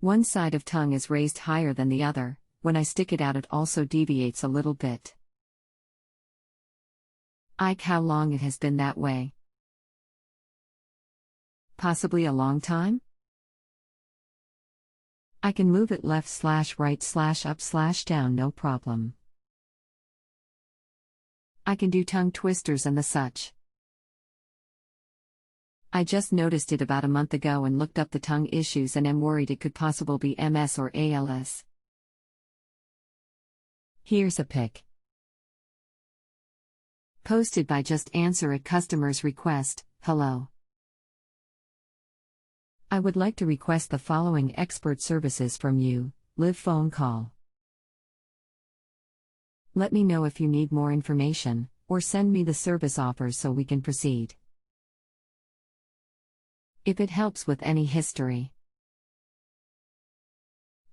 One side of tongue is raised higher than the other. When I stick it out, it also deviates a little bit. Ike, how long it has been that way? Possibly a long time? I can move it left/right/up/down, no problem. I can do tongue twisters and the such. I just noticed it about a month ago and looked up the tongue issues and am worried it could possibly be MS or ALS. Here's a pic. Posted by JustAnswer at customer's request. Hello. I would like to request the following expert services from you. Live phone call. Let me know if you need more information, or send me the service offers so we can proceed. If it helps with any history.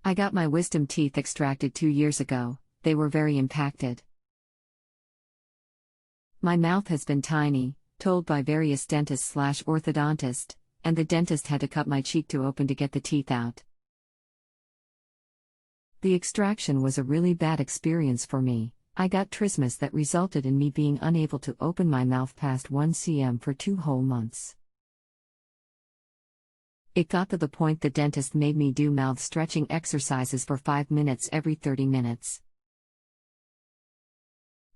I got my wisdom teeth extracted 2 years ago. They were very impacted. My mouth has been tiny, told by various dentists/orthodontist, and the dentist had to cut my cheek to open to get the teeth out. The extraction was a really bad experience for me. I got trismus that resulted in me being unable to open my mouth past 1 cm for 2 whole months. It got to the point the dentist made me do mouth stretching exercises for 5 minutes every 30 minutes.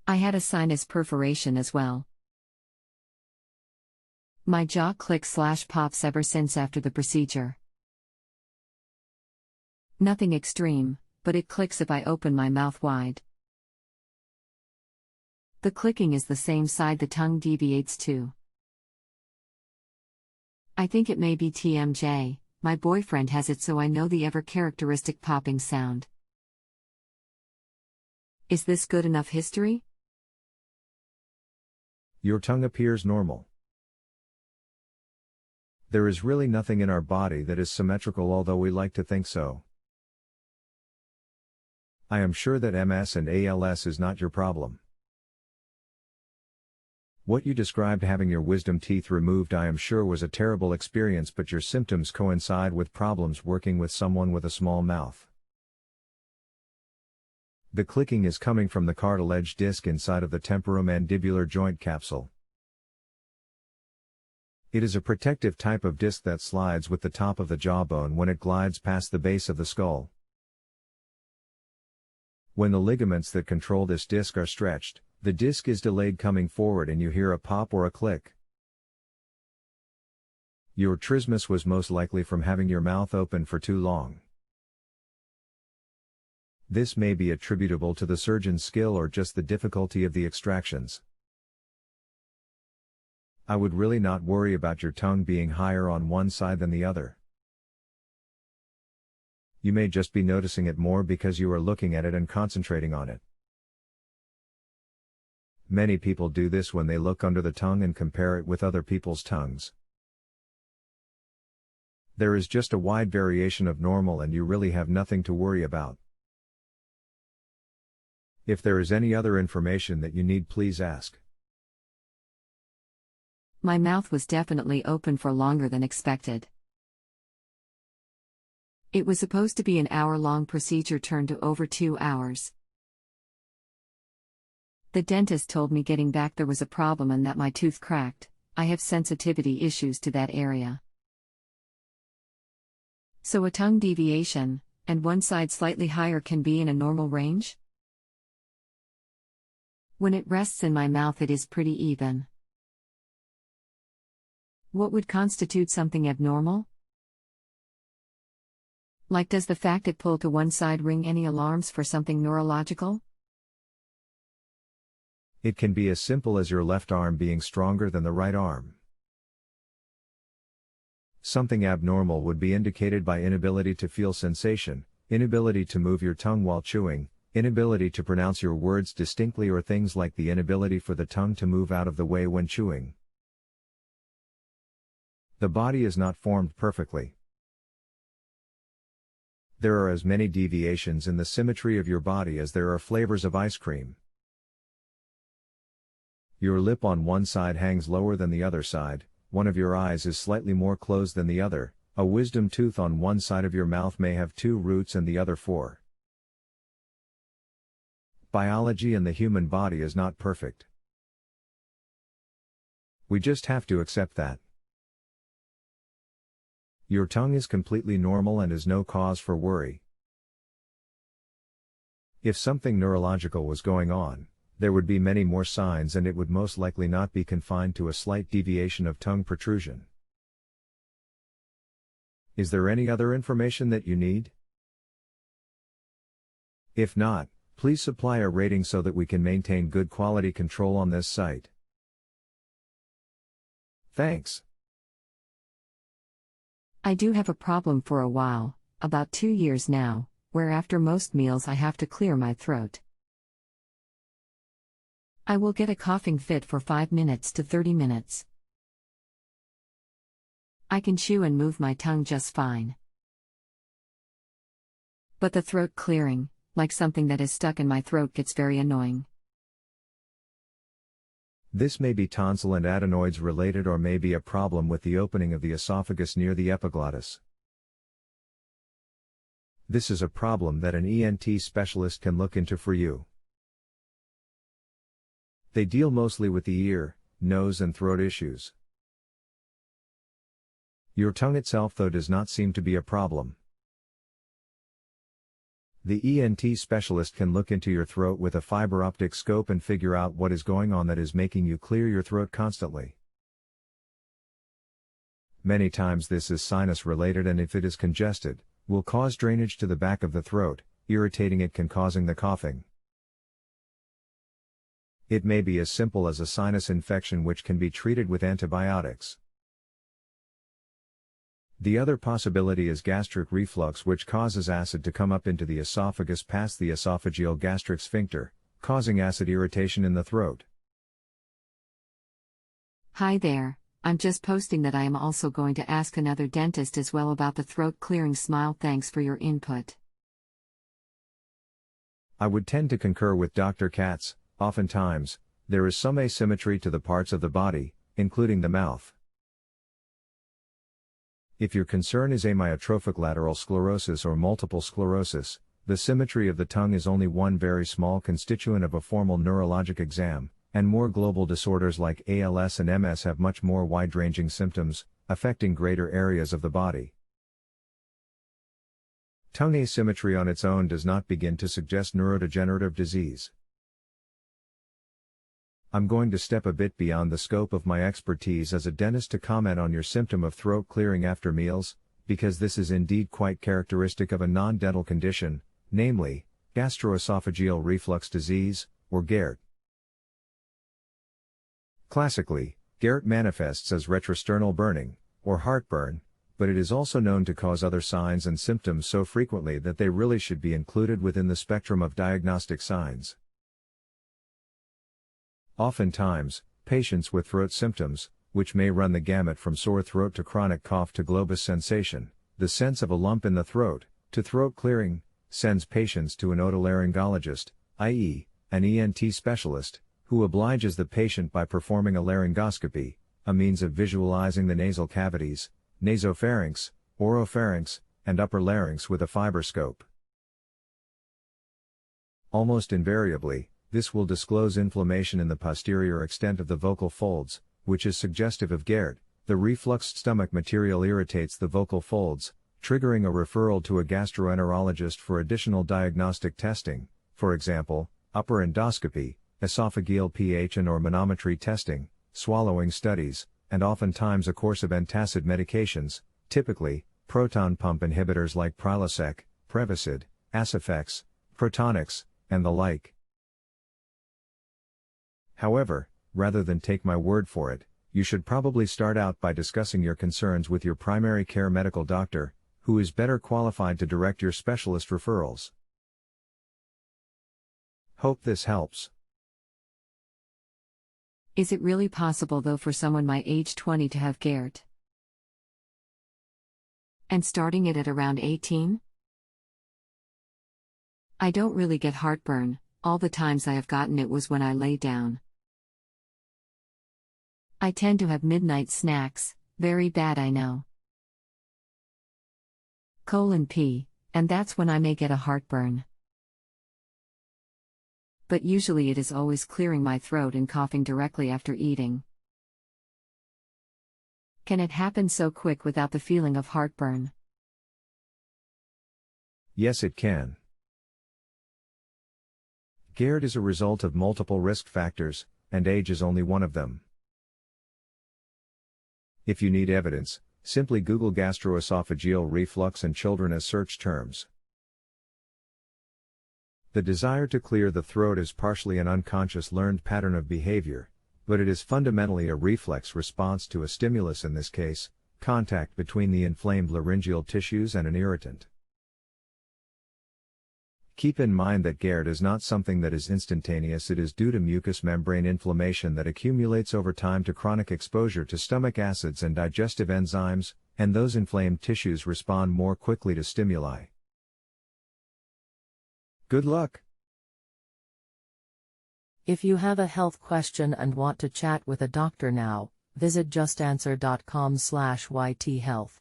I had a sinus perforation as well. My jaw clicks/pops ever since after the procedure. Nothing extreme, but it clicks if I open my mouth wide. The clicking is the same side the tongue deviates to. I think it may be TMJ, my boyfriend has it, so I know the ever characteristic popping sound. Is this good enough history? Your tongue appears normal. There is really nothing in our body that is symmetrical, although we like to think so. I am sure that MS and ALS is not your problem. What you described, having your wisdom teeth removed, I am sure was a terrible experience, but your symptoms coincide with problems working with someone with a small mouth. The clicking is coming from the cartilage disc inside of the temporomandibular joint capsule. It is a protective type of disc that slides with the top of the jawbone when it glides past the base of the skull. When the ligaments that control this disc are stretched, the disc is delayed coming forward and you hear a pop or a click. Your trismus was most likely from having your mouth open for too long. This may be attributable to the surgeon's skill or just the difficulty of the extractions. I would really not worry about your tongue being higher on one side than the other. You may just be noticing it more because you are looking at it and concentrating on it. Many people do this when they look under the tongue and compare it with other people's tongues. There is just a wide variation of normal and you really have nothing to worry about. If there is any other information that you need, please ask. My mouth was definitely open for longer than expected. It was supposed to be an hour-long procedure turned to over 2 hours. The dentist told me getting back there was a problem and that my tooth cracked. I have sensitivity issues to that area. So a tongue deviation, and one side slightly higher, can be in a normal range? When it rests in my mouth, it is pretty even. What would constitute something abnormal? Like, does the fact it pulled to one side ring any alarms for something neurological? It can be as simple as your left arm being stronger than the right arm. Something abnormal would be indicated by inability to feel sensation, inability to move your tongue while chewing, inability to pronounce your words distinctly, or things like the inability for the tongue to move out of the way when chewing. The body is not formed perfectly. There are as many deviations in the symmetry of your body as there are flavors of ice cream. Your lip on one side hangs lower than the other side, one of your eyes is slightly more closed than the other, A wisdom tooth on one side of your mouth may have 2 roots and the other 4. Biology and the human body is not perfect. We just have to accept that. Your tongue is completely normal and is no cause for worry. If something neurological was going on, there would be many more signs and it would most likely not be confined to a slight deviation of tongue protrusion. Is there any other information that you need? If not, please supply a rating so that we can maintain good quality control on this site. Thanks. I do have a problem for a while, about 2 years now, where after most meals I have to clear my throat. I will get a coughing fit for 5 minutes to 30 minutes. I can chew and move my tongue just fine. But the throat clearing, like something that is stuck in my throat, gets very annoying. This may be tonsil and adenoids related or may be a problem with the opening of the esophagus near the epiglottis. This is a problem that an ENT specialist can look into for you. They deal mostly with the ear, nose and throat issues. Your tongue itself though does not seem to be a problem. The ENT specialist can look into your throat with a fiber optic scope and figure out what is going on that is making you clear your throat constantly. Many times this is sinus related, and if it is congested, will cause drainage to the back of the throat, irritating it, causing the coughing. It may be as simple as a sinus infection which can be treated with antibiotics. The other possibility is gastric reflux, which causes acid to come up into the esophagus past the esophageal gastric sphincter, causing acid irritation in the throat. Hi there, I'm just posting that I am also going to ask another dentist as well about the throat clearing smile. Thanks for your input. I would tend to concur with Dr. Katz. Oftentimes, there is some asymmetry to the parts of the body, including the mouth. If your concern is amyotrophic lateral sclerosis or multiple sclerosis, the symmetry of the tongue is only one very small constituent of a formal neurologic exam, and more global disorders like ALS and MS have much more wide-ranging symptoms, affecting greater areas of the body. Tongue asymmetry on its own does not begin to suggest neurodegenerative disease. I'm going to step a bit beyond the scope of my expertise as a dentist to comment on your symptom of throat clearing after meals, because this is indeed quite characteristic of a non-dental condition, namely, gastroesophageal reflux disease, or GERD. Classically, GERD manifests as retrosternal burning, or heartburn, but it is also known to cause other signs and symptoms so frequently that they really should be included within the spectrum of diagnostic signs. Oftentimes, patients with throat symptoms, which may run the gamut from sore throat to chronic cough to globus sensation, the sense of a lump in the throat, to throat clearing, sends patients to an otolaryngologist, i.e., an ENT specialist, who obliges the patient by performing a laryngoscopy, a means of visualizing the nasal cavities, nasopharynx, oropharynx, and upper larynx with a fiberscope. Almost invariably, this will disclose inflammation in the posterior extent of the vocal folds, which is suggestive of GERD. The refluxed stomach material irritates the vocal folds, triggering a referral to a gastroenterologist for additional diagnostic testing, for example, upper endoscopy, esophageal pH and or manometry testing, swallowing studies, and oftentimes a course of antacid medications, typically, proton pump inhibitors like Prilosec, Prevacid, Acifex, Protonix, and the like. However, rather than take my word for it, you should probably start out by discussing your concerns with your primary care medical doctor, who is better qualified to direct your specialist referrals. Hope this helps. Is it really possible though for someone my age 20 to have GERD? And starting it at around 18? I don't really get heartburn, all the times I have gotten it was when I lay down. I tend to have midnight snacks, very bad I know. P, and that's when I may get a heartburn. But usually it is always clearing my throat and coughing directly after eating. Can it happen so quick without the feeling of heartburn? Yes, it can. GERD is a result of multiple risk factors, and age is only one of them. If you need evidence, simply Google gastroesophageal reflux and children as search terms. The desire to clear the throat is partially an unconscious learned pattern of behavior, but it is fundamentally a reflex response to a stimulus, in this case, contact between the inflamed laryngeal tissues and an irritant. Keep in mind that GERD is not something that is instantaneous. It is due to mucous membrane inflammation that accumulates over time to chronic exposure to stomach acids and digestive enzymes, and those inflamed tissues respond more quickly to stimuli. Good luck! If you have a health question and want to chat with a doctor now, visit justanswer.com/ythealth.